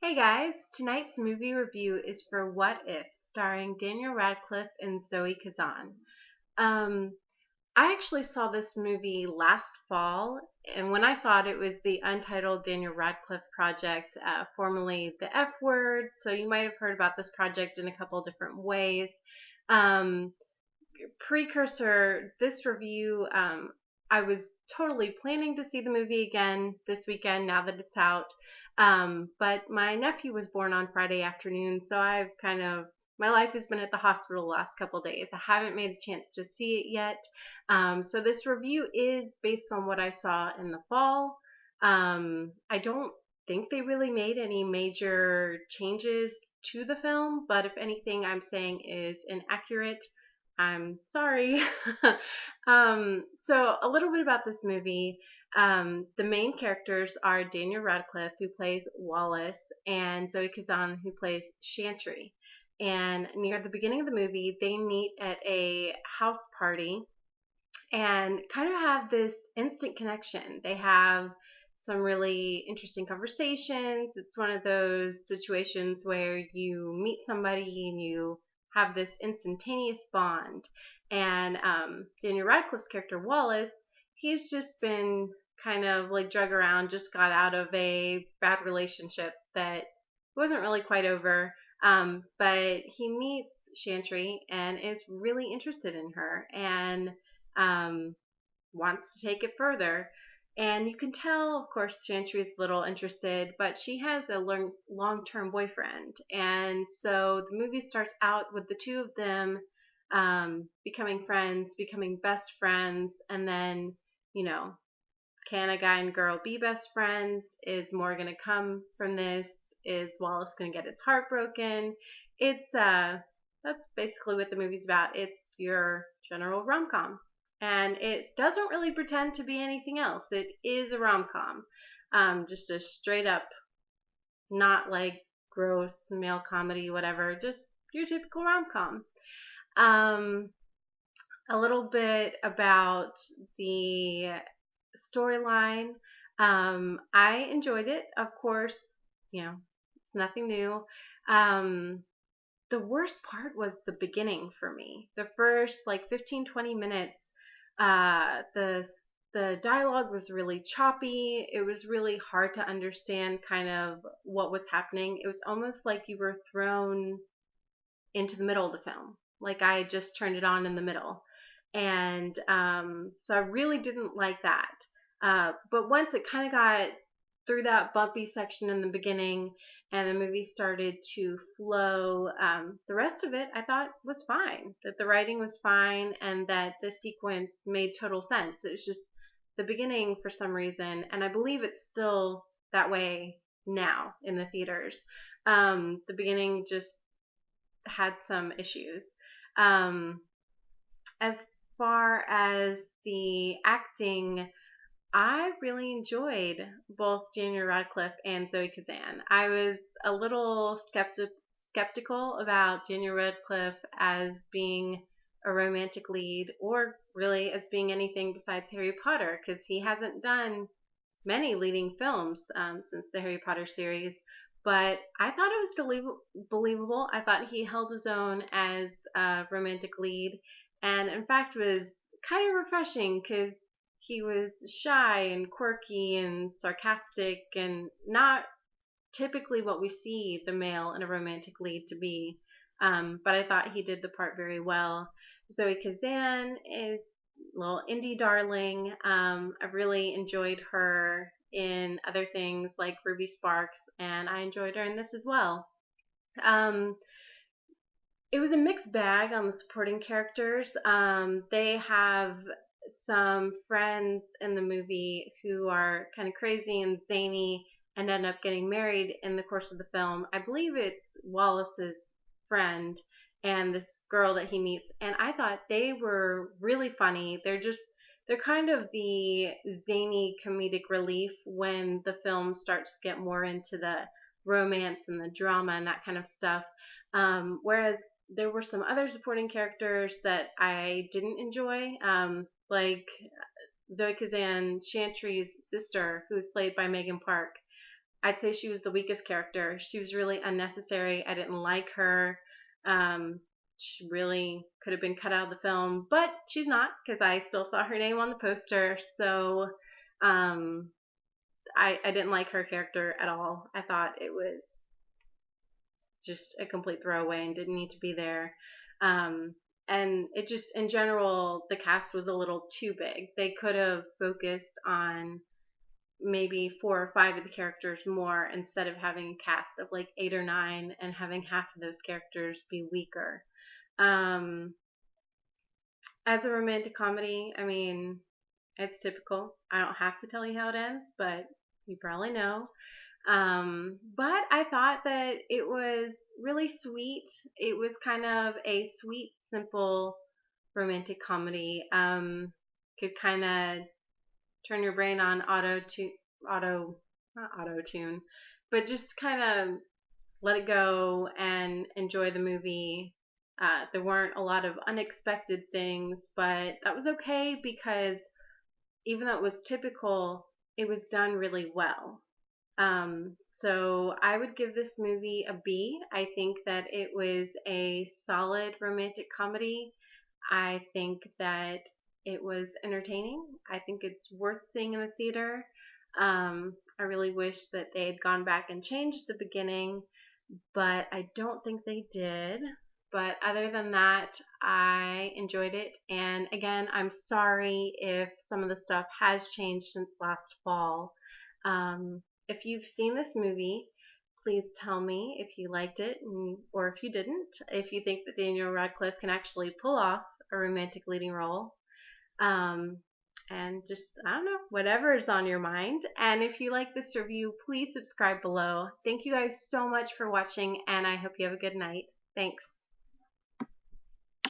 Hey guys, tonight's movie review is for What If, starring Daniel Radcliffe and Zoe Kazan. Um, I actually saw this movie last fall, and when I saw it, it was the untitled Daniel Radcliffe project, formerly the F Word. So you might have heard about this project in a couple different ways. Um, Precursor, this review, I was totally planning to see the movie again this weekend now that it's out. But my nephew was born on Friday afternoon, so my life has been at the hospital the last couple days. I haven't made a chance to see it yet. So this review is based on what I saw in the fall. I don't think they really made any major changes to the film, but if anything I'm saying is inaccurate, I'm sorry. So a little bit about this movie. The main characters are Daniel Radcliffe, who plays Wallace, and Zoe Kazan, who plays Chantry. And near the beginning of the movie, they meet at a house party and kind of have this instant connection. They have some really interesting conversations. It's one of those situations where you meet somebody and you have this instantaneous bond. And Daniel Radcliffe's character Wallace, he's just been kind of like drug around, just got out of a bad relationship that wasn't really quite over. But he meets Chantry and is really interested in her and um, wants to take it further. And you can tell, of course, Chantry is a little interested, but she has a long-term boyfriend. And so the movie starts out with the two of them becoming friends, becoming best friends, and then, you know, can a guy and girl be best friends? Is more going to come from this? Is Wallace going to get his heart broken? That's basically what the movie's about. It's your general rom-com. And it doesn't really pretend to be anything else. It is a rom-com. Just a straight up, not like gross male comedy, whatever. Just your typical rom-com. Um, a little bit about the storyline. I enjoyed it. Of course, it's nothing new. Um, the worst part was the beginning for me. The first like 15, 20 minutes, the dialogue was really choppy. It was really hard to understand kind of what was happening. It was almost like you were thrown into the middle of the film. Like I just turned it on in the middle. And so I really didn't like that. But once it kind of got through that bumpy section in the beginning and the movie started to flow, the rest of it I thought was fine. That the writing was fine and that the sequence made total sense. It was just the beginning for some reason, and I believe it's still that way now in the theaters. The beginning just had some issues. Um, as far as the acting, I really enjoyed both Daniel Radcliffe and Zoe Kazan. I was a little skeptical about Daniel Radcliffe as being a romantic lead or really as being anything besides Harry Potter because he hasn't done many leading films since the Harry Potter series. But I thought it was believable. I thought he held his own as a romantic lead, and in fact was kind of refreshing because he was shy and quirky and sarcastic and not typically what we see the male in a romantic lead to be. But I thought he did the part very well. Zoe Kazan is a little indie darling. I really enjoyed her in other things like Ruby Sparks, and I enjoyed her in this as well. Um, it was a mixed bag on the supporting characters. They have some friends in the movie who are kind of crazy and zany and end up getting married in the course of the film. I believe it's Wallace's friend and this girl that he meets, and I thought they were really funny. They're kind of the zany comedic relief when the film starts to get more into the romance and the drama and that kind of stuff. Whereas there were some other supporting characters that I didn't enjoy, like Zoe Kazan, Chantry's sister, who's played by Megan Park. I'd say she was the weakest character. She was really unnecessary. I didn't like her. She really could have been cut out of the film, but she's not, because I still saw her name on the poster. So um, I didn't like her character at all. I thought it was just a complete throwaway and didn't need to be there. Um, and it just, in general, the cast was a little too big. They could have focused on maybe 4 or 5 of the characters more instead of having a cast of like 8 or 9 and having half of those characters be weaker. Um, as a romantic comedy, I mean, it's typical. I don't have to tell you how it ends, but you probably know. But I thought that it was really sweet. It was kind of a sweet, simple romantic comedy. Could kind of turn your brain on not auto tune, but just kind of let it go and enjoy the movie. There weren't a lot of unexpected things, but that was okay because even though it was typical, it was done really well. So I would give this movie a B. I think that it was a solid romantic comedy. I think that it was entertaining. I think it's worth seeing in the theater. I really wish that they had gone back and changed the beginning, but I don't think they did. But other than that, I enjoyed it. And again, I'm sorry if some of the stuff has changed since last fall. If you've seen this movie, please tell me if you liked it or if you didn't. If you think that Daniel Radcliffe can actually pull off a romantic leading role. And just, I don't know, whatever is on your mind. And if you like this review, please subscribe below. Thank you guys so much for watching, and I hope you have a good night. Thanks.